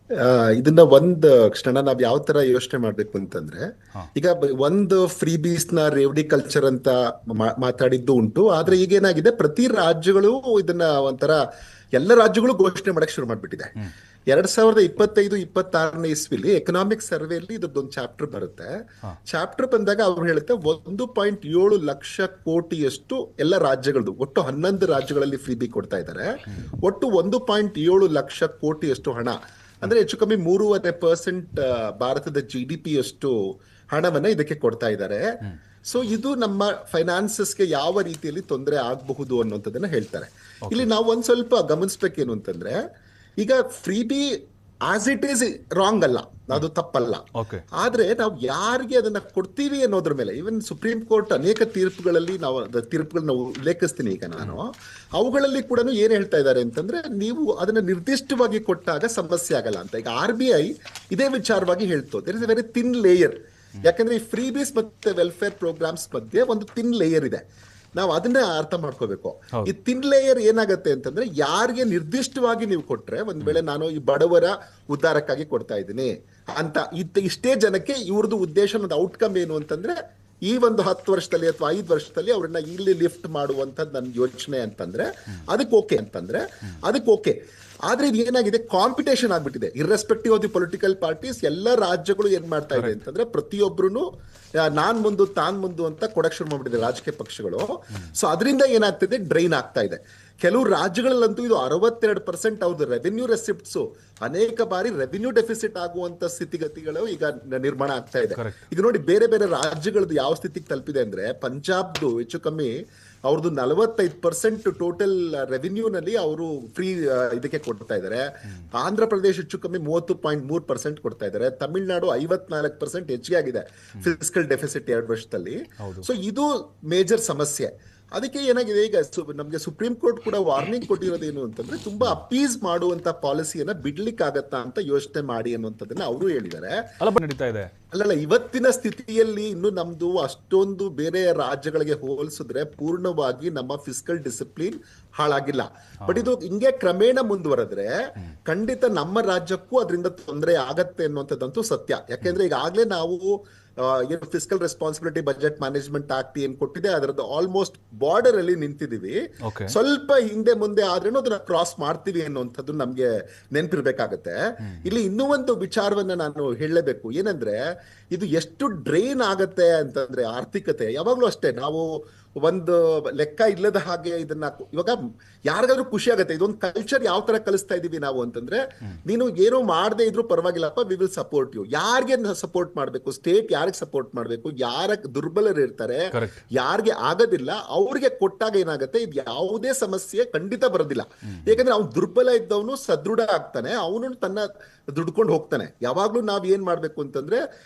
ಆ, ಇದನ್ನ ಒಂದ್ ಕ್ಷಣ ನಾವ್ ಯಾವ ತರ ಯೋಚನೆ ಮಾಡ್ಬೇಕು ಅಂತಂದ್ರೆ, ಹಾ. ಈಗ ಒಂದು ಫ್ರೀ ಬೀಸ್ ನ ರೇವಡಿ ಕಲ್ಚರ್ ಅಂತ ಮಾತಾಡಿದ್ದು ಉಂಟು. ಆದ್ರೆ ಈಗ ಏನಾಗಿದೆ, ಪ್ರತಿ ರಾಜ್ಯಗಳು ಇದನ್ನ ಒಂಥರ ಎಲ್ಲ ರಾಜ್ಯಗಳು ಘೋಷಣೆ ಮಾಡಕ್ ಶುರು ಮಾಡ್ಬಿಟ್ಟಿದೆ. 2025-26 ಇಸ್ವಿಲಿ ಎಕನಾಮಿಕ್ ಸರ್ವೆಯಲ್ಲಿ ಇದ್ರದ್ದೊಂದು ಚಾಪ್ಟರ್ ಬರುತ್ತೆ. ಹಾ. ಚಾಪ್ಟರ್ ಬಂದಾಗ ಅವ್ರು ಹೇಳುತ್ತೆ 1.7 ಲಕ್ಷ ಕೋಟಿಯಷ್ಟು ಎಲ್ಲ ರಾಜ್ಯಗಳದ್ದು, ಒಟ್ಟು 11 ರಾಜ್ಯಗಳಲ್ಲಿ ಫ್ರೀ ಬಿ ಕೊಡ್ತಾ ಇದ್ದಾರೆ. ಒಟ್ಟು 1.7 ಲಕ್ಷ ಕೋಟಿಯಷ್ಟು ಹಣ, ಅಂದ್ರೆ ಹೆಚ್ಚು ಕಮ್ಮಿ 3.5% ಭಾರತದ GDP ಅಷ್ಟು ಹಣವನ್ನ ಇದಕ್ಕೆ ಕೊಡ್ತಾ ಇದ್ದಾರೆ. ಸೊ ಇದು ನಮ್ಮ ಫೈನಾನ್ಸಸ್ಗೆ ಯಾವ ರೀತಿಯಲ್ಲಿ ತೊಂದರೆ ಆಗಬಹುದು ಅನ್ನುವಂಥದ್ದನ್ನ ಹೇಳ್ತಾರೆ. ಇಲ್ಲಿ ನಾವು ಒಂದ್ ಸ್ವಲ್ಪ ಗಮನಿಸ್ಬೇಕೇನು ಅಂತಂದ್ರೆ, ಈಗ free B as it is wrong ಅಲ್ಲ, ಅದು ತಪ್ಪಲ್ಲ. ಓಕೆ. ಆದ್ರೆ ನಾವು ಯಾರಿಗೆ ಅದನ್ನ ಕೊಡ್ತೀವಿ ಅನ್ನೋದ್ರ ಮೇಲೆ, ಇವನ್ ಸುಪ್ರೀಂ ಕೋರ್ಟ್ ಅನೇಕ ತೀರ್ಪುಗಳಲ್ಲಿ ನಾವು ತೀರ್ಪುಗಳನ್ನ ಉಲ್ಲೇಖಿಸ್ತೀನಿ ಈಗ ನಾನು, ಅವುಗಳಲ್ಲಿ ಕೂಡ ಏನ್ ಹೇಳ್ತಾ ಇದ್ದಾರೆ ಅಂತಂದ್ರೆ, ನೀವು ಅದನ್ನ ನಿರ್ದಿಷ್ಟವಾಗಿ ಕೊಟ್ಟಾಗ ಸಮಸ್ಯೆ ಆಗಲ್ಲ ಅಂತ. ಈಗ RBI ಇದೇ ವಿಚಾರವಾಗಿ ಹೇಳ್ತು, there is a very thin layer. ಯಾಕಂದ್ರೆ ಈ ಫ್ರೀ ಬೀಸ್ ಮತ್ತೆ ವೆಲ್ಫೇರ್ ಪ್ರೋಗ್ರಾಮ್ಸ್ ಮಧ್ಯೆ ಒಂದು ಥಿನ್ ಲೇಯರ್ ಇದೆ. ನಾವು ಅದನ್ನೇ ಅರ್ಥ ಮಾಡ್ಕೋಬೇಕು. ಈ ಥಿನ್ ಲೇಯರ್ ಏನಾಗುತ್ತೆ ಅಂತಂದ್ರೆ, ಯಾರಿಗೆ ನಿರ್ದಿಷ್ಟವಾಗಿ ನೀವು ಕೊಟ್ರೆ, ಒಂದ್ ವೇಳೆ ನಾನು ಈ ಬಡವರ ಉದ್ಧಾರಕ್ಕಾಗಿ ಕೊಡ್ತಾ ಇದ್ದೀನಿ ಅಂತ ಇಷ್ಟೇ ಜನಕ್ಕೆ, ಇವ್ರದ್ದು ಉದ್ದೇಶ ಒಂದು ಔಟ್ಕಮ್ ಏನು ಅಂತಂದ್ರೆ, ಈ ಒಂದು 10 ವರ್ಷದಲ್ಲಿ ಅಥವಾ 5 ವರ್ಷದಲ್ಲಿ ಅವ್ರನ್ನ ಇಲ್ಲಿ ಲಿಫ್ಟ್ ಮಾಡುವಂಥದ್ದು ನನ್ನ ಯೋಚನೆ ಅಂತಂದ್ರೆ ಅದಕ್ಕೆ ಓಕೆ. ಆದ್ರೆ ಇದು ಏನಾಗಿದೆ, ಕಾಂಪಿಟೇಷನ್ ಆಗ್ಬಿಟ್ಟಿದೆ. Irrespective of the political parties, ಎಲ್ಲ ರಾಜ್ಯಗಳು ಏನ್ ಮಾಡ್ತಾ ಇದೆ ಅಂತಂದ್ರೆ, ಪ್ರತಿಯೊಬ್ಬರು ನಾನ್ ಮುಂದು ತಾನ್ ಮುಂದು ಅಂತ ಕೊಡಕ್ ಶುರು ಮಾಡ್ಬಿಟ್ಟಿದೆ ರಾಜಕೀಯ ಪಕ್ಷಗಳು. ಸೊ ಅದರಿಂದ ಏನಾಗ್ತಿದೆ, ಡ್ರೈನ್ ಆಗ್ತಾ ಇದೆ. ಕೆಲವು ರಾಜ್ಯಗಳಲ್ಲಂತೂ ಇದು 62% ಅವ್ರದ್ದು ರೆವಿನ್ಯೂ ರೆಸಿಪ್ಟ್ಸ್ ಅನೇಕ ಬಾರಿ ರೆವಿನ್ಯೂ ಡೆಫಿಸಿಟ್ ಆಗುವಂತ ಸ್ಥಿತಿಗತಿಗಳು ಈಗ ನಿರ್ಮಾಣ ಆಗ್ತಾ ಇದೆ. ಈಗ ನೋಡಿ, ಬೇರೆ ಬೇರೆ ರಾಜ್ಯಗಳದ್ದು ಯಾವ ಸ್ಥಿತಿಗೆ ತಲುಪಿದೆ ಅಂದ್ರೆ, ಪಂಜಾಬ್ದು ಹೆಚ್ಚು ಕಮ್ಮಿ ಅವ್ರದ್ದು 45% ಟೋಟಲ್ ರೆವಿನ್ಯೂನಲ್ಲಿ ಅವರು ಫ್ರೀ ಇದಕ್ಕೆ ಕೊಡ್ತಾ ಇದ್ದಾರೆ. ಆಂಧ್ರ ಪ್ರದೇಶ ಹೆಚ್ಚು ಕಮ್ಮಿ 30.3% ಕೊಡ್ತಾ ಇದ್ದಾರೆ. ತಮಿಳುನಾಡು 54% ಹೆಚ್ಚಿಗೆ ಆಗಿದೆ ಫಿಸಿಕಲ್ ಡೆಫಿಸಿಟ್ 2 ವರ್ಷದಲ್ಲಿ. ಸೊ ಇದು ಮೇಜರ್ ಸಮಸ್ಯೆ. ಅದಕ್ಕೆ ಏನಾಗಿದೆ, ಈಗ ನಮ್ಗೆ ಸುಪ್ರೀಂ ಕೋರ್ಟ್ ಕೂಡ ವಾರ್ನಿಂಗ್ ಕೊಟ್ಟಿರೋದೇನು ಅಂತಂದ್ರೆ, ತುಂಬಾ ಅಪೀಸ್ ಮಾಡುವಂತ ಪಾಲಿಸಿಯನ್ನ ಬಿಡ್ಲಿಕ್ಕಾಗತ್ತಾ ಅಂತ ಯೋಚನೆ ಮಾಡಿ ಅನ್ನುವಂಥದ್ದನ್ನ ಅವರು ಹೇಳಿದ್ದಾರೆ. ನಡೀತಾ ಇದೆ ಅಲ್ಲಲ್ಲ, ಇವತ್ತಿನ ಸ್ಥಿತಿಯಲ್ಲಿ ಇನ್ನು ನಮ್ದು ಅಷ್ಟೊಂದು ಬೇರೆ ರಾಜ್ಯಗಳಿಗೆ ಹೋಲಿಸಿದ್ರೆ ಪೂರ್ಣವಾಗಿ ನಮ್ಮ ಫಿಸ್ಕಲ್ ಡಿಸಿಪ್ಲಿನ್ ಹಾಳಾಗಿಲ್ಲ. ಬಟ್ ಇದು ಹಿಂಗೆ ಕ್ರಮೇಣ ಮುಂದುವರೆದ್ರೆ ಖಂಡಿತ ನಮ್ಮ ರಾಜ್ಯಕ್ಕೂ ಅದರಿಂದ ತೊಂದರೆ ಆಗತ್ತೆ ಅನ್ನುವಂಥದ್ದಂತೂ ಸತ್ಯ. ಯಾಕೆಂದ್ರೆ ಈಗಾಗಲೇ ನಾವು ಏನು fiscal responsibility budget management act ಏನ್ ಕೊಟ್ಟಿದೆ ಅದರದ್ದು ಆಲ್ಮೋಸ್ಟ್ ಬಾರ್ಡರ್ ಅಲ್ಲಿ ನಿಂತಿದೀವಿ. ಸ್ವಲ್ಪ ಹಿಂದೆ ಮುಂದೆ ಆದ್ರೂ ಅದನ್ನ ಕ್ರಾಸ್ ಮಾಡ್ತೀವಿ ಅನ್ನುವಂಥದ್ದು ನಮ್ಗೆ ನೆನಪಿರ್ಬೇಕಾಗತ್ತೆ. ಇಲ್ಲಿ ಇನ್ನೂ ಒಂದು ವಿಚಾರವನ್ನ ನಾನು ಹೇಳಲೇಬೇಕು. ಏನಂದ್ರೆ, ಇದು ಎಷ್ಟು ಡ್ರೈನ್ ಆಗತ್ತೆ ಅಂತಂದ್ರೆ ಆರ್ಥಿಕತೆ, ಯಾವಾಗ್ಲೂ ಅಷ್ಟೇ, ನಾವು ಒಂದು ಲೆಕ್ಕ ಇಲ್ಲದ ಹಾಗೆ ಇದನ್ನ ಇವಾಗ ಯಾರಿಗಾದ್ರೂ ಖುಷಿ ಆಗತ್ತೆ. ಇದೊಂದು ಕಲ್ಚರ್ ಯಾವ ತರ ಕಲಿಸ್ತಾ ಇದೀವಿ ನಾವು ಅಂತಂದ್ರೆ, ನೀನು ಏನೋ ಮಾಡದೇ ಇದ್ರು ಪರವಾಗಿಲ್ಲಪ್ಪ, ವಿ ವಿಲ್ ಸಪೋರ್ಟ್ ಯು. ಯಾರಿಗೆ ಸಪೋರ್ಟ್ ಮಾಡ್ಬೇಕು, ಸ್ಟೇಟ್ ಯಾರಿಗೆ ಸಪೋರ್ಟ್ ಮಾಡ್ಬೇಕು, ಯಾರ ದುರ್ಬಲರು ಇರ್ತಾರೆ, ಯಾರಿಗೆ ಆಗೋದಿಲ್ಲ ಅವ್ರಿಗೆ ಕೊಟ್ಟಾಗ ಏನಾಗುತ್ತೆ, ಇದು ಯಾವುದೇ ಸಮಸ್ಯೆ ಖಂಡಿತ ಬರೋದಿಲ್ಲ. ಯಾಕಂದ್ರೆ ಅವ್ನು ದುರ್ಬಲ ಇದ್ದವನು ಸದೃಢ ಆಗ್ತಾನೆ, ಅವನು ತನ್ನ ದುಡ್ಕೊಂಡು ಹೋಗ್ತಾನೆ. ಯಾವಾಗ್ಲೂ ನಾವ್ ಏನ್ ಮಾಡ್ಬೇಕು ಅಂತಂದ್ರೆ,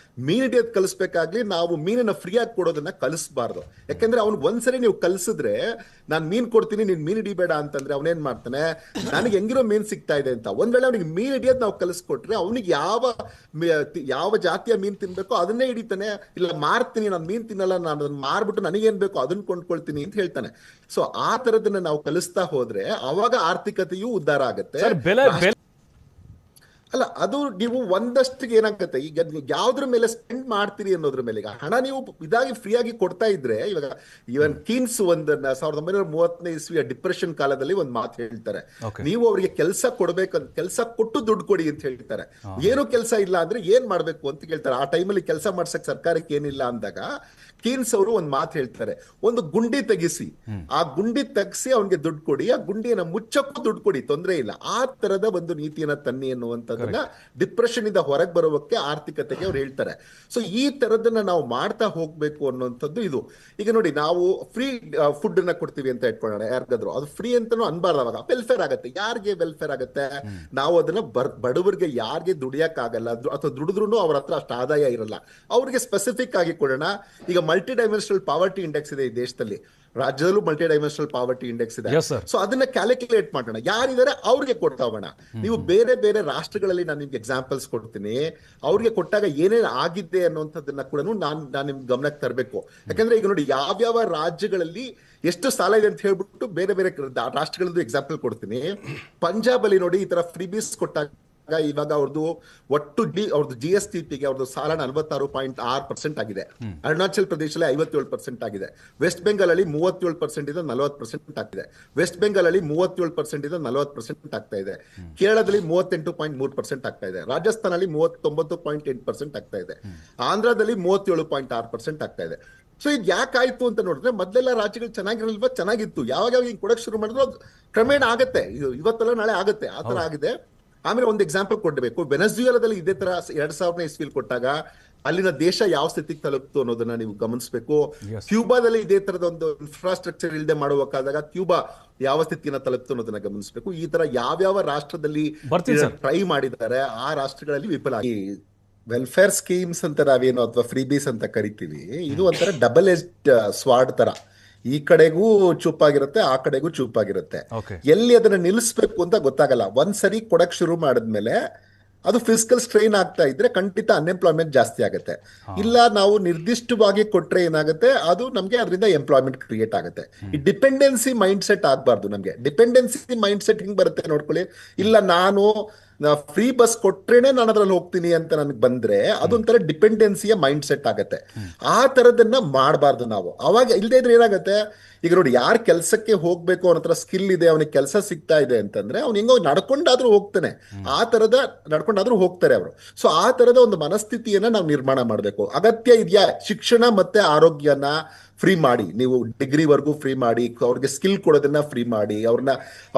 ಮೀನ್ ಹಿಡಿಯೋದ್ ಕಲಿಸ್ಬೇಕಾಗ್ಲಿ, ನಾವು ಮೀನನ್ನ ಫ್ರೀ ಆಗಿ ಕೊಡೋದನ್ನ ಕಲಿಸಬಾರ್ದು. ಯಾಕಂದ್ರೆ ಅವ್ನು ಒಂದ್ಸರಿ ನೀವು ಕಲಿಸಿದ್ರೆ, ನಾನ್ ಮೀನ್ ಕೊಡ್ತೀನಿ ನೀನ್ ಮೀನ್ ಹಿಡಿಬೇಡ ಅಂತಂದ್ರೆ ಅವನೇನ್ ಮಾಡ್ತಾನೆ, ನನಗೆ ಹೆಂಗಿರೋ ಮೀನ್ ಸಿಗ್ತಾ ಇದೆ ಅಂತ. ಒಂದ್ ವೇಳೆ ಅವನಿಗೆ ಮೀನ್ ಹಿಡಿಯೋದ್ ನಾವು ಕಲಿಸ್ಕೊಟ್ರೆ, ಅವನಿಗೆ ಯಾವ ಜಾತಿಯ ಮೀನ್ ತಿನ್ಬೇಕೋ ಅದನ್ನೇ ಹಿಡಿತಾನೆ. ಇಲ್ಲ ಮಾರ್ತೀನಿ, ನಾನು ಮೀನ್ ತಿನ್ನಲ್ಲ, ನಾನು ಅದನ್ನ ಮಾರ್ಬಿಟ್ಟು ನನಗೇನ್ ಬೇಕೋ ಅದನ್ನ ಕೊಂಡ್ಕೊಳ್ತೀನಿ ಅಂತ ಹೇಳ್ತಾನೆ. ಸೊ ಆ ತರದನ್ನ ನಾವು ಕಲಿಸ್ತಾ ಹೋದ್ರೆ ಅವಾಗ ಆರ್ಥಿಕತೆಯೂ ಉದ್ಧಾರ ಆಗತ್ತೆ. ಅಲ್ಲ, ಅದು ನೀವು ಒಂದಷ್ಟಿಗೆ ಏನಾಗುತ್ತೆ, ಈಗ ಯಾವ್ದ್ರ ಮೇಲೆ ಸ್ಪೆಂಡ್ ಮಾಡ್ತೀರಿ ಅನ್ನೋದ್ರ ಮೇಲೆ. ಈಗ ಹಣ ನೀವು ಇದಾಗಿ ಫ್ರೀ ಆಗಿ ಕೊಡ್ತಾ ಇದ್ರೆ, ಇವಾಗ ಇವನ್ ಕೀನ್ಸ್ 1930ನೇ ಇಸ್ವಿಯ ಡಿಪ್ರೆಷನ್ ಕಾಲದಲ್ಲಿ ಒಂದ್ ಮಾತು ಹೇಳ್ತಾರೆ, ನೀವು ಅವರಿಗೆ ಕೆಲಸ ಕೊಡ್ಬೇಕಂತ, ಕೆಲಸ ಕೊಟ್ಟು ದುಡ್ಡು ಕೊಡಿ ಅಂತ ಹೇಳ್ತಾರೆ. ಏನು ಕೆಲಸ ಇಲ್ಲ ಅಂದ್ರೆ ಏನ್ ಮಾಡ್ಬೇಕು ಅಂತ ಕೇಳ್ತಾರೆ. ಆ ಟೈಮಲ್ಲಿ ಕೆಲಸ ಮಾಡ್ಸಕ್ ಸರ್ಕಾರಕ್ಕೆ ಏನಿಲ್ಲ ಅಂದಾಗ ಕೀನ್ಸ್ ಅವರು ಒಂದ್ ಮಾತು ಹೇಳ್ತಾರೆ, ಒಂದು ಗುಂಡಿ ತೆಗಿಸಿ, ಆ ಗುಂಡಿ ತೆಗಿಸಿ ಅವನಿಗೆ ದುಡ್ಡು ಕೊಡಿ, ಆ ಗುಂಡಿಯನ್ನ ಮುಚ್ಚಕ್ಕೂ ದುಡ್ಡು ಕೊಡಿ, ತೊಂದರೆ ಇಲ್ಲ. ಆ ತರದ ಒಂದು ನೀತಿಯನ್ನ ತನ್ನಿ ಎನ್ನುವಂಥದ್ದನ್ನ ಡಿಪ್ರೆಷನ್ ಇಂದ ಹೊರಗೆ ಬರೋವಕ್ಕೆ ಆರ್ಥಿಕತೆಗೆ ಅವ್ರು ಹೇಳ್ತಾರೆ. ಸೊ ಈ ತರದನ್ನ ನಾವು ಮಾಡ್ತಾ ಹೋಗ್ಬೇಕು ಅನ್ನುವಂಥದ್ದು ಇದು. ಈಗ ನೋಡಿ, ನಾವು ಫ್ರೀ ಫುಡ್ ಅನ್ನ ಕೊಡ್ತೀವಿ ಅಂತ ಇಟ್ಕೊಳ್ಳೋಣ, ಯಾರಿಗಾದ್ರು ಅದು ಫ್ರೀ ಅಂತಾನು ಅನ್ಬಾರ್ದು. ಅವಾಗ ವೆಲ್ಫೇರ್ ಆಗತ್ತೆ. ಯಾರಿಗೆ ವೆಲ್ಫೇರ್ ಆಗತ್ತೆ? ನಾವು ಅದನ್ನ ಬಡವರಿಗೆ, ಯಾರಿಗೆ ದುಡಿಯಕ್ ಆಗಲ್ಲ ಅಥವಾ ದುಡಿದ್ರು ಅವ್ರ ಹತ್ರ ಅಷ್ಟು ಆದಾಯ ಇರಲ್ಲ, ಅವ್ರಿಗೆ ಸ್ಪೆಸಿಫಿಕ್ ಆಗಿ ಕೊಡೋಣ. ಈಗ ಮಲ್ಟಿ ಡೈಮೆನ್ಷನಲ್ ಪಾವರ್ಟಿ ಇಂಡೆಕ್ಸ್ ಇದೆ ಈ ದೇಶದಲ್ಲಿ, ರಾಜ್ಯದಲ್ಲೂ ಮಲ್ಟಿ ಡೈಮೆನ್ಷನಲ್ ಪಾವರ್ಟಿ ಇಂಡೆಕ್ಸ್ ಇದೆ. ಸೊ ಅದನ್ನ ಕ್ಯಾಲ್ಕುಲೇಟ್ ಮಾಡೋಣ, ಯಾರಿದ್ದಾರೆ ಅವ್ರಿಗೆ ಕೊಡ್ತಾ ಹೋಗೋಣ. ನೀವು ಬೇರೆ ಬೇರೆ ರಾಷ್ಟ್ರಗಳಲ್ಲಿ ನಾನು ನಿಮ್ಗೆ ಎಕ್ಸಾಂಪಲ್ಸ್ ಕೊಡ್ತೀನಿ, ಅವ್ರಿಗೆ ಕೊಟ್ಟಾಗ ಏನೇನು ಆಗಿದೆ ಅನ್ನುವಂಥದ್ದನ್ನ ಕೂಡ ನಾನು ನಿಮ್ಗೆ ಗಮನಕ್ಕೆ ತರಬೇಕು. ಯಾಕಂದ್ರೆ ಈಗ ನೋಡಿ, ಯಾವ್ಯಾವ ರಾಜ್ಯಗಳಲ್ಲಿ ಎಷ್ಟು ಸಾಲ ಇದೆ ಅಂತ ಹೇಳ್ಬಿಟ್ಟು ಬೇರೆ ಬೇರೆ ರಾಷ್ಟ್ರಗಳದ್ದು ಎಕ್ಸಾಂಪಲ್ ಕೊಡ್ತೀನಿ. ಪಂಜಾಬ್ ಅಲ್ಲಿ ನೋಡಿ, ಈ ತರ ಫ್ರೀ ಬೀಸ್ ಕೊಟ್ಟಾಗ ಇವಾಗ ಅವ್ರದ್ದು ಒಟ್ಟು ಅವ್ರದ್ದು GSTPಗೆ ಅವ್ರದ್ದು ಸಾಲ 46.6% ಆಗಿದೆ. ಅರುಣಾಚಲ್ ಪ್ರದೇಶದಲ್ಲಿ 57% ಆಗಿದೆ. ವೆಸ್ಟ್ ಬೆಂಗಾಲ್ ಅಲ್ಲಿ 37% ಇಂದ 40% ಆಗ್ತಿದೆ. ವೆಸ್ಟ್ ಬೆಂಗಾಲ್ ಅಲ್ಲಿ 37% ಇಂದ 40% ಆಗ್ತಾ ಇದೆ. ಕೇರಳದಲ್ಲಿ 38.3% ಆಗ್ತಾ ಇದೆ. ರಾಜಸ್ಥಾನಲ್ಲಿ 39.8% ಆಗ್ತಾ ಇದೆ. ಆಂಧ್ರದಲ್ಲಿ 37.6% ಆಗ್ತಾ ಇದೆ. ಸೊ ಇದು ಯಾಕಾಯ್ತು ಅಂತ ನೋಡಿದ್ರೆ ಮೊದಲೆಲ್ಲ ರಾಜ್ಯಗಳು ಚೆನ್ನಾಗಿರಲ್ವಾ, ಚೆನ್ನಾಗಿತ್ತು. ಯಾವಾಗ ಹಿಂಗ್ ಕೊಡಕ್ ಶುರು ಮಾಡಿದ್ರು ಕ್ರಮೇಣ ಆಗತ್ತೆ, ಇದು ಇವತ್ತಲ್ಲ ನಾಳೆ ಆಗತ್ತೆ, ಆ ತರ ಆಗಿದೆ. ಆಮೇಲೆ ಒಂದು ಎಕ್ಸಾಂಪಲ್ ಕೊಡ್ಬೇಕು. ವೆನೆಜುವೆಲಾದಲ್ಲಿ ಇದೇ ತರ 2000ನೇ ಇಸ್ವಿಲ್ ಕೊಟ್ಟಾಗ ಅಲ್ಲಿನ ದೇಶ ಯಾವ ಸ್ಥಿತಿಗೆ ತಲುಪ್ತು ಅನ್ನೋದನ್ನ ನೀವು ಗಮನಿಸಬೇಕು. ಕ್ಯೂಬಾದಲ್ಲಿ ಇದೇ ತರದ ಒಂದು ಇನ್ಫ್ರಾಸ್ಟ್ರಕ್ಚರ್ ಇಲ್ಲದೆ ಮಾಡುವಕ್ಕಾದಾಗ ಕ್ಯೂಬಾ ಯಾವ ಸ್ಥಿತಿಯನ್ನ ತಲುಪ್ತು ಅನ್ನೋದನ್ನ ಗಮನಿಸಬೇಕು. ಈ ತರ ಯಾವ್ಯಾವ ರಾಷ್ಟ್ರದಲ್ಲಿ ಟ್ರೈ ಮಾಡಿದ್ದಾರೆ ಆ ರಾಷ್ಟ್ರಗಳಲ್ಲಿ ವಿಫಲ ಆಗಿ. ವೆಲ್ಫೇರ್ ಸ್ಕೀಮ್ಸ್ ಅಂತ ನಾವೇನು ಅಥವಾ ಫ್ರೀಬೀಸ್ ಅಂತ ಕರಿತೀವಿ, ಇದು ಒಂಥರ ಡಬಲ್ ಎಜ್ಡ್ ಸ್ವಾರ್ಡ್ ತರ. ಈ ಕಡೆಗೂ ಚೂಪಾಗಿರುತ್ತೆ, ಆ ಕಡೆಗೂ ಚೂಪಾಗಿರುತ್ತೆ. ಎಲ್ಲಿ ಅದನ್ನ ನಿಲ್ಲಿಸ್ಬೇಕು ಅಂತ ಗೊತ್ತಾಗಲ್ಲ. ಒಂದ್ಸರಿ ಕೊಡಕ್ ಶುರು ಮಾಡಿದ್ಮೇಲೆ ಅದು ಫಿಸಿಕಲ್ ಸ್ಟ್ರೈನ್ ಆಗ್ತಾ ಇದ್ರೆ ಖಂಡಿತ ಅನ್ಎಂಪ್ಲಾಯ್ಮೆಂಟ್ ಜಾಸ್ತಿ ಆಗುತ್ತೆ. ಇಲ್ಲ ನಾವು ನಿರ್ದಿಷ್ಟವಾಗಿ ಕೊಟ್ರೆ ಏನಾಗುತ್ತೆ, ಅದು ನಮ್ಗೆ ಅದರಿಂದ ಎಂಪ್ಲಾಯ್ಮೆಂಟ್ ಕ್ರಿಯೇಟ್ ಆಗುತ್ತೆ. ಈ ಡಿಪೆಂಡೆನ್ಸಿ ಮೈಂಡ್ ಸೆಟ್ ಆಗ್ಬಾರ್ದು ನಮ್ಗೆ. ಡಿಪೆಂಡೆನ್ಸಿ ಮೈಂಡ್ ಸೆಟ್ ಹಿಂಗ್ ಬರುತ್ತೆ ನೋಡ್ಕೊಳ್ಳಿ. ಇಲ್ಲ ನಾನು ಫ್ರೀ ಬಸ್ ಕೊಟ್ರೇನೆ ನಾನು ಅದ್ರಲ್ಲಿ ಹೋಗ್ತೀನಿ ಅಂತ ನನಗೆ ಬಂದ್ರೆ ಅದೊಂಥರ ಡಿಪೆಂಡೆನ್ಸಿಯ ಮೈಂಡ್ ಸೆಟ್ ಆಗತ್ತೆ. ಆ ತರದನ್ನ ಮಾಡಬಾರ್ದು ನಾವು. ಅವಾಗ ಇಲ್ಲದೆ ಇದ್ರೆ ಏನಾಗುತ್ತೆ, ಈಗ ನೋಡಿ, ಯಾರು ಕೆಲಸಕ್ಕೆ ಹೋಗ್ಬೇಕು, ಅವನ ಹತ್ರ ಸ್ಕಿಲ್ ಇದೆ, ಅವನಿಗೆ ಕೆಲಸ ಸಿಗ್ತಾ ಇದೆ ಅಂತಂದ್ರೆ ಅವ್ನು ಹೆಂಗೋ ನಡ್ಕೊಂಡಾದ್ರೂ ಹೋಗ್ತಾನೆ. ಆ ತರದ ನಡ್ಕೊಂಡಾದ್ರೂ ಹೋಗ್ತಾರೆ ಅವರು. ಸೊ ಆ ತರದ ಒಂದು ಮನಸ್ಥಿತಿಯನ್ನ ನಾವು ನಿರ್ಮಾಣ ಮಾಡಬೇಕು. ಅಗತ್ಯ ಇದೆಯಾ, ಶಿಕ್ಷಣ ಮತ್ತೆ ಆರೋಗ್ಯನ ಫ್ರೀ ಮಾಡಿ, ನೀವು ಡಿಗ್ರಿವರೆಗೂ ಫ್ರೀ ಮಾಡಿ, ಅವ್ರಿಗೆ ಸ್ಕಿಲ್ ಕೊಡೋದನ್ನ ಫ್ರೀ ಮಾಡಿ,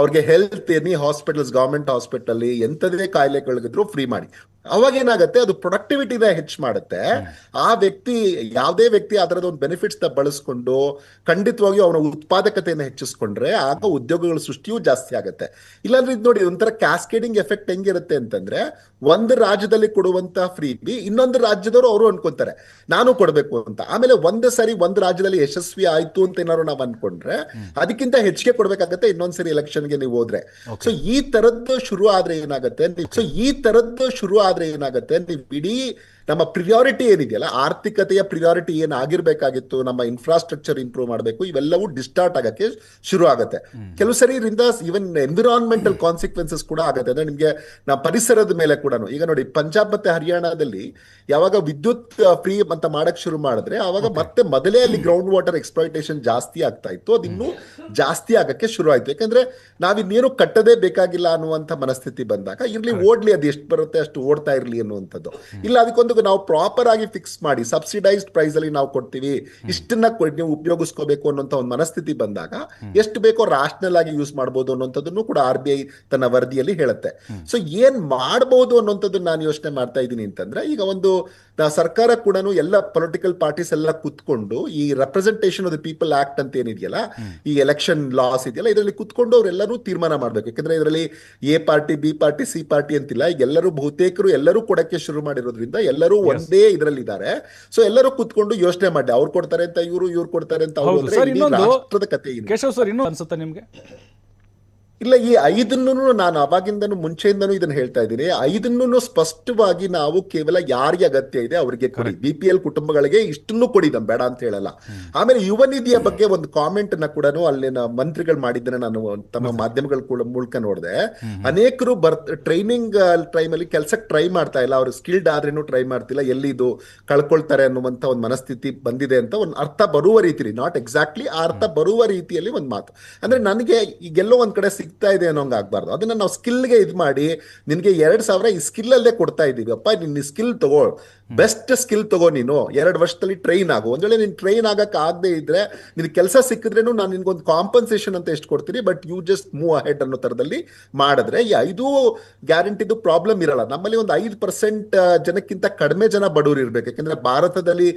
ಅವ್ರಿಗೆ health any hospitals, government hospital ಎಂಥದೇ ಕಾಯಿಲೆಗಳಿದ್ರು ಫ್ರೀ ಮಾಡಿ. ಅವಾಗ ಏನಾಗುತ್ತೆ, ಅದು ಪ್ರೊಡಕ್ಟಿವಿಟಿನ ಹೆಚ್ಚು ಮಾಡುತ್ತೆ. ಆ ವ್ಯಕ್ತಿ, ಯಾವುದೇ ವ್ಯಕ್ತಿ ಆ ಥರದ ಒಂದು ಬೆನಿಫಿಟ್ಸ್ ನ ಬಳಸ್ಕೊಂಡು ಖಂಡಿತವಾಗಿಯೂ ಅವನ ಉತ್ಪಾದಕತೆಯನ್ನು ಹೆಚ್ಚಿಸ್ಕೊಂಡ್ರೆ ಆಗ ಉದ್ಯೋಗಗಳ ಸೃಷ್ಟಿಯೂ ಜಾಸ್ತಿ ಆಗುತ್ತೆ. ಇಲ್ಲಾಂದ್ರೆ ಇದು ನೋಡಿ, ಒಂಥರ ಕ್ಯಾಸ್ಕೇಡಿಂಗ್ ಎಫೆಕ್ಟ್ ಹೆಂಗಿರುತ್ತೆ ಅಂತಂದ್ರೆ, ಒಂದು ರಾಜ್ಯದಲ್ಲಿ ಕೊಡುವಂತ ಫ್ರೀ ಇನ್ನೊಂದು ರಾಜ್ಯದವರು ಅವರು ಅನ್ಕೊಂತಾರೆ ನಾನು ಕೊಡ್ಬೇಕು ಅಂತ. ಆಮೇಲೆ ಒಂದು ರಾಜ್ಯದಲ್ಲಿ ಯಶಸ್ವಿ ಆಯ್ತು ಅಂತ ಏನಾದ್ರು ನಾವು ಅನ್ಕೊಂಡ್ರೆ ಅದಕ್ಕಿಂತ ಹೆಚ್ಚಿಗೆ ಕೊಡ್ಬೇಕಾಗತ್ತೆ ಇನ್ನೊಂದ್ಸರಿ ಎಲೆಕ್ಷನ್ಗೆ ನೀವು ಹೋದ್ರೆ. ಸೊ ಈ ತರದ್ದು ಶುರು ಆದ್ರೆ ಏನಾಗುತ್ತೆ, ನೀವು ಇಡೀ ನಮ್ಮ ಪ್ರಿಯಾರಿಟಿ ಏನಿದೆಯಲ್ಲ, ಆರ್ಥಿಕತೆಯ ಪ್ರಿಯಾರಿಟಿ ಏನಾಗಿರ್ಬೇಕಾಗಿತ್ತು, ನಮ್ಮ ಇನ್ಫ್ರಾಸ್ಟ್ರಕ್ಚರ್ ಇಂಪ್ರೂವ್ ಮಾಡಬೇಕು, ಇವೆಲ್ಲವೂ ಡಿಸ್ಟಾರ್ಟ್ ಆಗಕ್ಕೆ ಶುರು ಆಗುತ್ತೆ. ಕೆಲವು ಸರಿ ಇದರಿಂದ ಈವನ್ ಎನ್ವಿರಾನ್ಮೆಂಟಲ್ ಕಾನ್ಸಿಕ್ವೆನ್ಸಸ್ ಕೂಡ ಆಗುತ್ತೆ. ಅಂದ್ರೆ ನಿಮ್ಗೆ ನಮ್ಮ ಪರಿಸರದ ಮೇಲೆ ಕೂಡ, ಈಗ ನೋಡಿ ಪಂಜಾಬ್ ಮತ್ತೆ ಹರಿಯಾಣದಲ್ಲಿ ಯಾವಾಗ ವಿದ್ಯುತ್ ಫ್ರೀ ಅಂತ ಮಾಡಕ್ ಶುರು ಮಾಡಿದ್ರೆ ಅವಾಗ ಮತ್ತೆ ಮೊದಲೇ ಅಲ್ಲಿ ಗ್ರೌಂಡ್ ವಾಟರ್ ಎಕ್ಸ್ಪ್ಲಾಯ್ಟೇಷನ್ ಜಾಸ್ತಿ ಆಗ್ತಾ ಇತ್ತು. ಅದು ಇನ್ನೂ ಜಾಸ್ತಿ ಆಗಕ್ಕೆ ಶುರು ಆಯ್ತು. ಯಾಕಂದ್ರೆ ನಾವಿನ್ನೇನು ಕಟ್ಟದೇ ಬೇಕಾಗಿಲ್ಲ ಅನ್ನುವಂಥ ಮನಸ್ಥಿತಿ ಬಂದಾಗ ಇರ್ಲಿ, ಓಡ್ಲಿ, ಅದು ಎಷ್ಟು ಬರುತ್ತೆ ಅಷ್ಟು ಓಡ್ತಾ ಇರ್ಲಿ ಅನ್ನುವಂಥದ್ದು. ಇಲ್ಲ, ಅದಕ್ಕೊಂದು ನಾವು ಪ್ರಾಪರ್ ಆಗಿ ಫಿಕ್ಸ್ ಮಾಡಿ ಸಬ್ಸಿಡೈಸ್ಡ್ ಪ್ರೈಸ್ ಅಲ್ಲಿ ನಾವು ಕೊಡ್ತೀವಿ, ಇಷ್ಟನ್ನ ನೀವು ಉಪಯೋಗಿಸ್ಕೋಬೇಕು ಅನ್ನೋಂಥ ಒಂದು ಮನಸ್ಥಿತಿ ಬಂದಾಗ ಎಷ್ಟು ಬೇಕೋ ರಾಷನಲ್ ಆಗಿ ಯೂಸ್ ಮಾಡಬಹುದು ಅನ್ನೋಂಥದ್ದನ್ನು ಕೂಡ RBI ತನ್ನ ವರದಿಯಲ್ಲಿ ಹೇಳುತ್ತೆ. ಸೊ ಏನ್ ಮಾಡಬಹುದು ಅನ್ನೋಂಥದ್ದು ನಾನು ಯೋಚನೆ ಮಾಡ್ತಾ ಇದ್ದೀನಿ ಅಂತಂದ್ರೆ, ಈಗ ಒಂದು ಸರ್ಕಾರ ಕೂಡ ಎಲ್ಲ ಪೊಲಿಟಿಕಲ್ ಪಾರ್ಟೀಸ್ ಎಲ್ಲ ಕುತ್ಕೊಂಡು ಈ representation of the people act ಅಂತ ಏನಿದೆಯಲ್ಲ, ಈ ಎಲೆಕ್ಷನ್ ಲಾಸ್ ಇದೆಯಲ್ಲ, ಇದರಲ್ಲಿ ಕುತ್ಕೊಂಡು ಅವರೆಲ್ಲರೂ ತೀರ್ಮಾನ ಮಾಡ್ಬೇಕು. ಯಾಕಂದ್ರೆ ಇದರಲ್ಲಿ A party, B party, C party ಅಂತಿಲ್ಲ. ಈಗ ಎಲ್ಲರೂ ಬಹುತೇಕರು ಎಲ್ಲರೂ ಕೊಡಕ್ಕೆ ಶುರು ಮಾಡಿರೋದ್ರಿಂದ ಎಲ್ಲರೂ ಒಂದೇ ಇದರಲ್ಲಿ ಇದ್ದಾರೆ. ಸೊ ಎಲ್ಲರೂ ಕುತ್ಕೊಂಡು ಯೋಚನೆ ಮಾಡಿ, ಅವ್ರು ಕೊಡ್ತಾರೆ ಅಂತ ಇವ್ರು ಕೊಡ್ತಾರೆ ಅಂತ ಅವ್ರು, ರಾಷ್ಟ್ರದ ಕಥೆ ಏನು. ಕೇಶವ್ ಸರ್, ಇನ್ನೂ ಅನ್ಸುತ್ತೆ ನಿಮ್ಗೆ? ಇಲ್ಲ, ಈ 5 ನಾನು ಅವಾಗಿಂದನೂ ಮುಂಚೆಯಿಂದನೂ ಇದನ್ನ ಹೇಳ್ತಾ ಇದ್ದೀನಿ. 5 ಸ್ಪಷ್ಟವಾಗಿ ನಾವು ಕೇವಲ ಯಾರಿಗೆ ಅಗತ್ಯ ಇದೆ ಅವರಿಗೆ ಕೊಡಿ. BPL ಕುಟುಂಬಗಳಿಗೆ ಇಷ್ಟನ್ನು ಕೊಡಿ, ನಮ್ ಬೇಡ ಅಂತ ಹೇಳಲ್ಲ. ಆಮೇಲೆ ಯುವ ನಿಧಿಯ ಬಗ್ಗೆ ಒಂದು ಕಾಮೆಂಟ್ ನ ಕೂಡ ಅಲ್ಲಿನ ಮಂತ್ರಿಗಳು ಮಾಡಿದ್ದನ್ನ ನಾನು ತಮ್ಮ ಮಾಧ್ಯಮಗಳ ಮೂಲಕ ನೋಡಿದೆ. ಅನೇಕರು ಟ್ರೈನಿಂಗ್ ಟೈಮ್ ಅಲ್ಲಿ ಕೆಲ್ಸಕ್ಕೆ ಟ್ರೈ ಮಾಡ್ತಾ ಇಲ್ಲ, ಅವ್ರು ಸ್ಕಿಲ್ಡ್ ಆದ್ರೇನು ಟ್ರೈ ಮಾಡ್ತಿಲ್ಲ, ಎಲ್ಲಿ ಇದು ಕಳ್ಕೊಳ್ತಾರೆ ಅನ್ನುವಂತ ಒಂದು ಮನಸ್ಥಿತಿ ಬಂದಿದೆ ಅಂತ ಒಂದು ಅರ್ಥ ಬರುವ ರೀತಿ, ನಾಟ್ ಎಕ್ಸಾಕ್ಟ್ಲಿ ಆ ಅರ್ಥ ಬರುವ ರೀತಿಯಲ್ಲಿ ಒಂದು ಮಾತು. ಅಂದ್ರೆ ನನಗೆ ಈಗೆಲ್ಲೋ ಒಂದ್ ಕಡೆ ಸಿಗ್ತಾ ಇದೆ ಅನ್ನೋಂಗ್ ಆಗ್ಬಾರ್ದು. ಅದನ್ನ ನಾವು ಸ್ಕಿಲ್ಗೆ ಇದು ಮಾಡಿ, ನಿನ್ಗೆ 2,000 ಈ ಸ್ಕಿಲ್ ಅಲ್ಲೇ ಕೊಡ್ತಾ ಇದೀವಿ ಅಪ್ಪ, ನಿನ್ನ ಸ್ಕಿಲ್ ತಗೋ, ಬೆಸ್ಟ್ ಸ್ಕಿಲ್ ತಗೋ, ನೀನು 2 ವರ್ಷದಲ್ಲಿ ಟ್ರೈನ್ ಆಗು. ಒಂದ್ ವೇಳೆ ನೀನ್ ಟ್ರೈನ್ ಆಗಕ್ ಆಗದೆ ಇದ್ರೆ, ನಿನ್ ಕೆಲಸ ಸಿಕ್ಕಿದ್ರೇನು ನಾನು ನಿನ್ಗೊಂದು ಕಾಂಪನ್ಸೇಷನ್ ಅಂತ ಎಷ್ಟು ಕೊಡ್ತೀನಿ, but you just move ahead ಅನ್ನೋ ತರದಲ್ಲಿ ಮಾಡಿದ್ರೆ ಈ 5 ಗ್ಯಾರಂಟಿದು ಪ್ರಾಬ್ಲಮ್ ಇರಲ್ಲ. ನಮ್ಮಲ್ಲಿ ಒಂದು 5% ಜನಕ್ಕಿಂತ ಕಡಿಮೆ ಜನ ಬಡವರು ಇರ್ಬೇಕು. ಯಾಕಂದ್ರೆ ಭಾರತದಲ್ಲಿ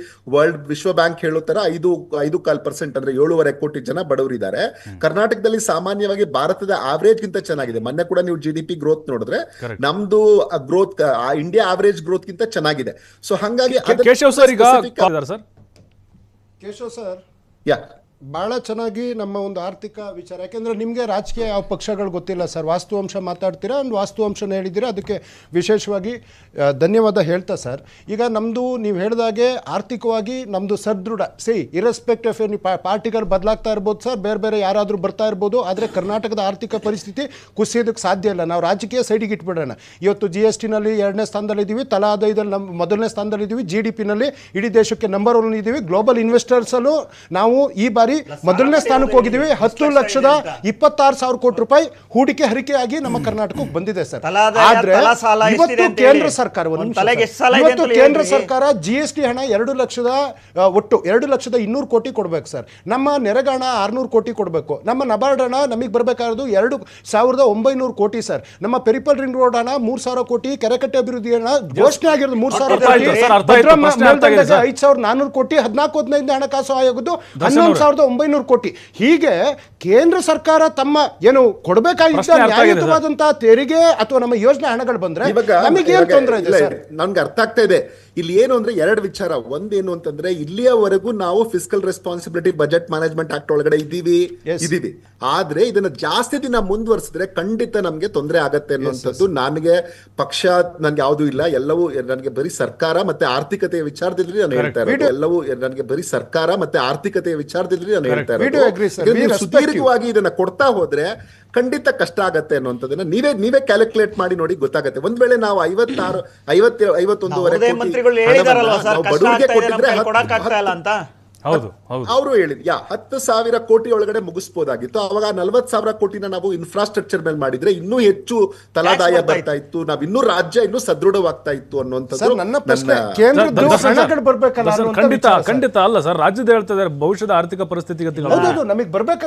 ವಿಶ್ವ ಬ್ಯಾಂಕ್ ಹೇಳೋ ತರ 5.25% ಅಂದ್ರೆ 7.5 ಕೋಟಿ ಜನ ಬಡವರು ಇದ್ದಾರೆ. ಕರ್ನಾಟಕದಲ್ಲಿ ಸಾಮಾನ್ಯವಾಗಿ ಭಾರತದ ಆವರೇಜ್ ಗಿಂತ ಚೆನ್ನಾಗಿದೆ. ಮೊನ್ನೆ ಕೂಡ ನೀವು GDP ಗ್ರೋತ್ ನೋಡಿದ್ರೆ ನಮ್ದು ಗ್ರೋತ್ ಇಂಡಿಯಾ ಆವರೇಜ್ ಗ್ರೋತ್ ಗಿಂತ ಚೆನ್ನಾಗಿದೆ. ಸೊ ಹಂಗಾಗಿ ಕೇಶವ್ ಸರ್, ಈಗ ಕೇಶವ್ ಸರ್, ಯಾ ಭಾಳ ಚೆನ್ನಾಗಿ ನಮ್ಮ ಒಂದು ಆರ್ಥಿಕ ವಿಚಾರ, ಯಾಕೆಂದರೆ ನಿಮಗೆ ರಾಜಕೀಯ ಯಾವ ಪಕ್ಷಗಳು ಗೊತ್ತಿಲ್ಲ ಸರ್, ವಾಸ್ತವಾಂಶ ಮಾತಾಡ್ತೀರಾ, ಒಂದು ವಾಸ್ತವಾಂಶನ ಹೇಳಿದ್ದೀರಾ, ಅದಕ್ಕೆ ವಿಶೇಷವಾಗಿ ಧನ್ಯವಾದ ಹೇಳ್ತಾ ಸರ್. ಈಗ ನಮ್ಮದು ನೀವು ಹೇಳಿದಾಗೆ ಆರ್ಥಿಕವಾಗಿ ನಮ್ಮದು ಸದೃಢ, ಇರೆಸ್ಪೆಕ್ಟ್ ಆಫ್ ಎನಿ ಪಾರ್ಟಿಗಳು ಬದಲಾಗ್ತಾ ಇರ್ಬೋದು ಸರ್, ಬೇರೆ ಬೇರೆ ಯಾರಾದರೂ ಬರ್ತಾ ಇರ್ಬೋದು, ಆದರೆ ಕರ್ನಾಟಕದ ಆರ್ಥಿಕ ಪರಿಸ್ಥಿತಿ ಕುಸಿಯೋದಕ್ಕೆ ಸಾಧ್ಯ ಇಲ್ಲ. ನಾವು ರಾಜಕೀಯ ಸೈಡಿಗೆ ಇಟ್ಬಿಡೋಣ. ಇವತ್ತು GSTನಲ್ಲಿ 2ನೇ ಸ್ಥಾನದಲ್ಲಿದ್ದೀವಿ, ತಲಾ ಆದಾಯದಲ್ಲಿ ನಮ್ಮ 1ನೇ ಸ್ಥಾನದಲ್ಲಿದ್ದೀವಿ, GDPನಲ್ಲಿ ಇಡೀ ದೇಶಕ್ಕೆ ನಂಬರ್ 1 ಇದ್ದೀವಿ, ಗ್ಲೋಬಲ್ ಇನ್ವೆಸ್ಟರ್ಸಲ್ಲೂ ನಾವು ಈ ಬಾರಿ 1ನೇ ಸ್ಥಾನಕ್ಕೆ ಹೋಗಿದ್ದೀವಿ. 10,26,000 ಕೋಟಿ ರೂಪಾಯಿ ಹೂಡಿಕೆ ಹರಿಕೆಯಾಗಿ ನಮ್ಮ ಕರ್ನಾಟಕಕ್ಕೆ ಬಂದಿದೆ ಸರ್. ಆದ್ರೆ ಇವತ್ತು ಕೇಂದ್ರ ಸರ್ಕಾರ ಕೇಂದ್ರ ಸರ್ಕಾರ GST ಹಣ 2 ಲಕ್ಷದ ಒಟ್ಟು 2,200,000 ಕೋಟಿ ಕೊಡ್ಬೇಕು ಸರ್. ನಮ್ಮ ನೆರೆಗಾಣ 600 ಕೋಟಿ ಕೊಡಬೇಕು. ನಮ್ಮ ನಬಾರ್ಡ್ ಹಣ ನಮಗೆ ಬರಬೇಕಾದ್ರು 2,900 ಕೋಟಿ ಸರ್. ನಮ್ಮ ಪೆರಿಫಲ್ ರಿಂಗ್ ರೋಡ್ ಹಣ 3,000 ಕೋಟಿ, ಕೆರೆಕಟ್ಟೆ ಅಭಿವೃದ್ಧಿ ಹಣ ಘೋಷಣೆ ಆಗಿರೋದು 3,000 ಕೋಟಿ, 5,400 ಕೋಟಿ, 14-15 ಹಣಕಾಸು ಆಯೋಗದ್ದು 11,900 ಕೋಟಿ. ಹೀಗೆ ಕೇಂದ್ರ ಸರ್ಕಾರ ತಮ್ಮ ಏನು ಕೊಡಬೇಕಾಗಿದ್ದ ನ್ಯಾಯಯುತವಾದಂತಹ ತೆರಿಗೆ ಅಥವಾ ನಮ್ಮ ಯೋಜನೆ ಹಣಗಳು ಬಂದ್ರೆ ನಮಗೆ ಏನು ತೊಂದರೆ ಇದೆ ಸರ್? ನನ್ಗೆ ಅರ್ಥ ಆಗ್ತಾ ಇದೆ. ಇಲ್ಲಿ ಏನು ಅಂದ್ರೆ 2 ವಿಚಾರ. ಒಂದೇನು ಅಂತಂದ್ರೆ ಇಲ್ಲಿಯವರೆಗೂ ನಾವು fiscal responsibility budget management act ಒಳಗಡೆ ಇದೀವಿ. ಆದ್ರೆ ಇದನ್ನ ಜಾಸ್ತಿ ದಿನ ಮುಂದುವರಿಸಿದ್ರೆ ಖಂಡಿತ ನಮ್ಗೆ ತೊಂದರೆ ಆಗತ್ತೆ ಅನ್ನುವಂಥದ್ದು. ನನಗೆ ಪಕ್ಷ ನನ್ಗೆ ಯಾವ್ದು ಇಲ್ಲ, ಎಲ್ಲವೂ ನನಗೆ ಬರೀ ಸರ್ಕಾರ ಮತ್ತೆ ಆರ್ಥಿಕತೆಯ ವಿಚಾರದಲ್ಲಿ ನಾನು ಹೇಳ್ತಾ ಇರೋದು. ಎಲ್ಲವೂ ನನಗೆ ಬರೀ ಸರ್ಕಾರ ಮತ್ತೆ ಆರ್ಥಿಕತೆಯ ವಿಚಾರದಲ್ಲಿ ನಾನು ಹೇಳ್ತಾ ಇರೋದು. ಸುದೀರ್ಘವಾಗಿ ಇದನ್ನ ಕೊಡ್ತಾ ಹೋದ್ರೆ ಖಂಡಿತ ಕಷ್ಟ ಆಗತ್ತೆ ಅನ್ನುವಂಥದ್ದನ್ನ ನೀವೇ ಕ್ಯಾಲ್ಕುಲೇಟ್ ಮಾಡಿ ನೋಡಿ, ಗೊತ್ತಾಗತ್ತೆ. ಒಂದ್ ವೇಳೆ ನಾವು 51 ಬಡವರಿಗೆ ಕೊಟ್ಟಿದ್ರೆ ಅವರು ಹೇಳಿದ್ 10,000 ಕೋಟಿ ಒಳಗಡೆ ಮುಗಿಸಬಹುದಾಗಿತ್ತು. ಅವಾಗ 40,000 ಕೋಟಿನ ನಾವು ಇನ್ಫ್ರಾಸ್ಟ್ರಕ್ಚರ್ ಮೇಲೆ ಮಾಡಿದ್ರೆ ಇನ್ನೂ ಹೆಚ್ಚು ತಲಾದಾಯ ಬರ್ತಾ ಇತ್ತು, ನಾವ್ ಇನ್ನೂ ರಾಜ್ಯ ಇನ್ನೂ ಸದೃಢವಾಗ್ತಾ ಇತ್ತು ಅನ್ನುವಂಥದ್ದು ನನ್ನ ಪ್ರಶ್ನೆ. ಹಣಗಳು ಬರ್ಬೇಕಲ್ಲ? ಖಂಡಿತ ಅಲ್ಲ ಸರ್, ರಾಜ್ಯದ ಹೇಳ್ತಾ ಇದ್ದಾರೆ ಭವಿಷ್ಯದ ಆರ್ಥಿಕ ಪರಿಸ್ಥಿತಿಗತಿಗಳು ನಮಗೆ ಬರ್ಬೇಕು.